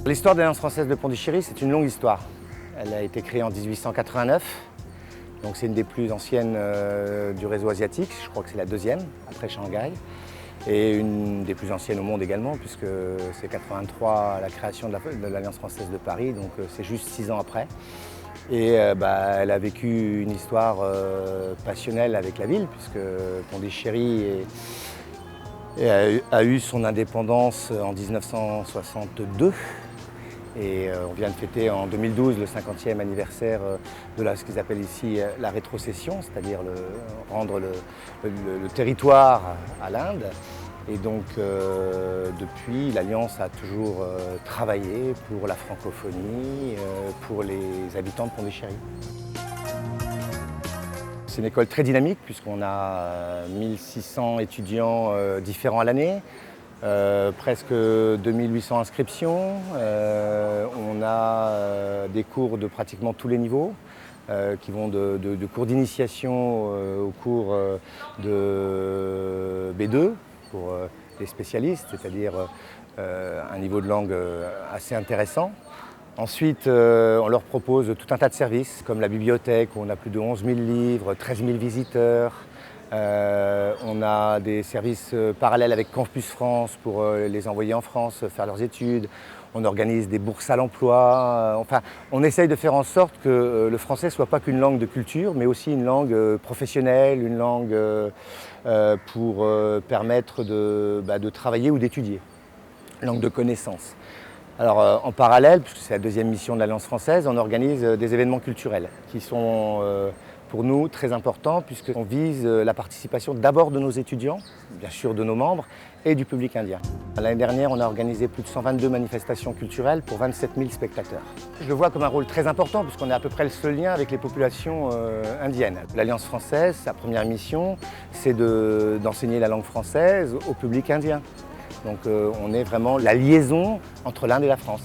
L'histoire de l'Alliance française de Pondichéry, c'est une longue histoire. Elle a été créée en 1889, donc c'est une des plus anciennes du réseau asiatique, je crois que c'est la deuxième, après Shanghai, et une des plus anciennes au monde également, puisque c'est 83 la création de l'Alliance française de Paris, donc c'est juste 6 ans après. Et elle a vécu une histoire passionnelle avec la ville, puisque Pondichéry a eu son indépendance en 1962. Et on vient de fêter en 2012 le 50e anniversaire de ce qu'ils appellent ici la rétrocession, c'est-à-dire rendre le territoire à l'Inde. Et donc depuis, l'Alliance a toujours travaillé pour la francophonie, pour les habitants de Pondichéry. C'est une école très dynamique puisqu'on a 1600 étudiants différents à l'année. Presque 2800 inscriptions, on a des cours de pratiquement tous les niveaux qui vont de cours d'initiation au cours de B2 pour les spécialistes, c'est-à-dire un niveau de langue assez intéressant. Ensuite, on leur propose tout un tas de services comme la bibliothèque où on a plus de 11 000 livres, 13 000 visiteurs. On a des services parallèles avec Campus France pour les envoyer en France faire leurs études. On organise des bourses à l'emploi. Enfin, on essaye de faire en sorte que le français ne soit pas qu'une langue de culture, mais aussi une langue professionnelle, une langue pour permettre de travailler ou d'étudier, langue de connaissance. Alors en parallèle, puisque c'est la deuxième mission de l'Alliance française, on organise des événements culturels qui sont pour nous très importants puisqu'on vise la participation d'abord de nos étudiants, bien sûr de nos membres et du public indien. L'année dernière, on a organisé plus de 122 manifestations culturelles pour 27 000 spectateurs. Je le vois comme un rôle très important puisqu'on est à peu près le seul lien avec les populations indiennes. L'Alliance française, sa première mission, c'est d'enseigner la langue française au public indien. Donc on est vraiment la liaison entre l'Inde et la France.